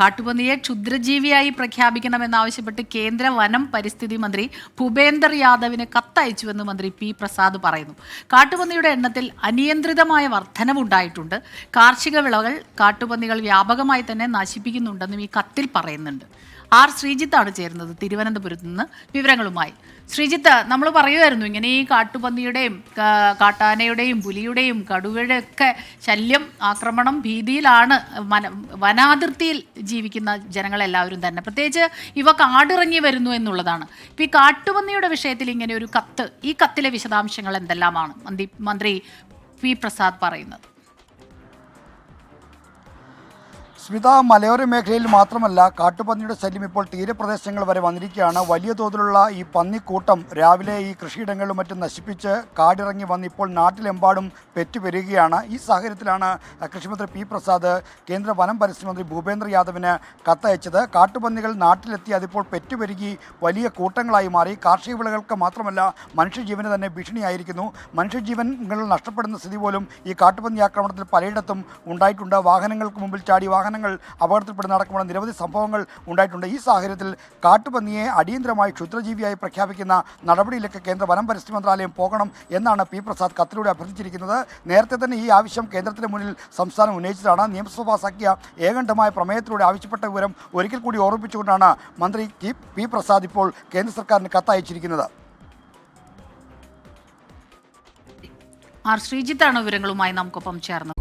കാട്ടുപന്നിയെ ക്ഷുദ്രജീവിയായി പ്രഖ്യാപിക്കണമെന്നാവശ്യപ്പെട്ട് കേന്ദ്ര വനം പരിസ്ഥിതി മന്ത്രി ഭൂപേന്ദർ യാദവിന് കത്തയച്ചുവെന്ന് മന്ത്രി പി പ്രസാദ് പറയുന്നു. കാട്ടുപന്നിയുടെ എണ്ണത്തിൽ അനിയന്ത്രിതമായ വർധനവുണ്ടായിട്ടുണ്ട്. കാർഷിക വിളകൾ കാട്ടുപന്നികൾ വ്യാപകമായി തന്നെ നശിപ്പിക്കുന്നുണ്ടെന്നും ഈ കത്തിൽ പറയുന്നുണ്ട്. ആർ ശ്രീജിത്താണ് ചേരുന്നത് തിരുവനന്തപുരത്ത് നിന്ന് വിവരങ്ങളുമായി. ശ്രീജിത്ത്, നമ്മൾ പറയുമായിരുന്നു ഇങ്ങനെ ഈ കാട്ടുപന്നിയുടെയും കാട്ടാനയുടെയും പുലിയുടെയും കടുവയുടെ ഒക്കെ ശല്യം, ആക്രമണം, ഭീതിയിലാണ് വനാതിർത്തിയിൽ ജീവിക്കുന്ന ജനങ്ങളെല്ലാവരും തന്നെ. പ്രത്യേകിച്ച് ഇവ കാടിറങ്ങി വരുന്നു എന്നുള്ളതാണ്. ഇപ്പം ഈ കാട്ടുപന്നിയുടെ വിഷയത്തിൽ ഇങ്ങനെ ഒരു കത്ത്, ഈ കത്തിലെ വിശദാംശങ്ങൾ എന്തെല്ലാമാണ് മന്ത്രി പി പ്രസാദ് പറയുന്നത്? സ്മിത, മലയോര മേഖലയിൽ മാത്രമല്ല കാട്ടുപന്നിയുടെ ശല്യം ഇപ്പോൾ തീരപ്രദേശങ്ങൾ വരെ വന്നിരിക്കുകയാണ്. വലിയ തോതിലുള്ള ഈ പന്നിക്കൂട്ടം രാവിലെ ഈ കൃഷിയിടങ്ങളിലും മറ്റും നശിപ്പിച്ച് കാടിറങ്ങി വന്ന് ഇപ്പോൾ നാട്ടിലെമ്പാടും പെറ്റുപെരുകയാണ്. ഈ സാഹചര്യത്തിലാണ് കൃഷിമന്ത്രി പി പ്രസാദ് കേന്ദ്ര വനം പരിസ്ഥിതി മന്ത്രി ഭൂപേന്ദർ യാദവിന് കത്തയച്ചത്. കാട്ടുപന്നികൾ നാട്ടിലെത്തി അതിപ്പോൾ പെറ്റുപെരുകി വലിയ കൂട്ടങ്ങളായി മാറി. കാർഷിക വിളകൾക്ക് മാത്രമല്ല മനുഷ്യജീവന് തന്നെ ഭീഷണിയായിരിക്കുന്നു. മനുഷ്യജീവനുകൾ നഷ്ടപ്പെടുന്ന സ്ഥിതി പോലും ഈ കാട്ടുപന്നി ആക്രമണത്തിൽ പലയിടത്തും ഉണ്ടായിട്ടുണ്ട്. വാഹനങ്ങൾക്ക് മുമ്പിൽ ചാടി വാഹനങ്ങൾ അപകടത്തിൽപ്പെടുന്ന അടക്കമുള്ള നിരവധി സംഭവങ്ങൾ ഉണ്ടായിട്ടുണ്ട്. ഈ സാഹചര്യത്തിൽ കാട്ടുപന്നിയെ അടിയന്തരമായി ക്ഷുദ്രജീവിയായി പ്രഖ്യാപിക്കുന്ന നടപടിയിലേക്ക് കേന്ദ്ര വനം പരിസ്ഥിതി മന്ത്രാലയം പോകണം എന്നാണ് പി പ്രസാദ് കത്തിലൂടെ അഭ്യർത്ഥിച്ചിരിക്കുന്നത്. നേരത്തെ തന്നെ ഈ ആവശ്യം കേന്ദ്രത്തിന് മുന്നിൽ സംസ്ഥാനം ഉന്നയിച്ചതാണ്. നിയമസഭ പാസാക്കിയ ഏകണ്ഠമായ പ്രമേയത്തിലൂടെ ആവശ്യപ്പെട്ട വിവരം ഒരിക്കൽ കൂടി ഓർമ്മിപ്പിച്ചുകൊണ്ടാണ് മന്ത്രി പി പ്രസാദ് ഇപ്പോൾ കേന്ദ്ര സർക്കാരിന് കത്തയച്ചിരിക്കുന്നത്. ആർ ശ്രീജിത്താണ് വിവരങ്ങളുമായി നമുക്കൊപ്പം ചേർന്നത്.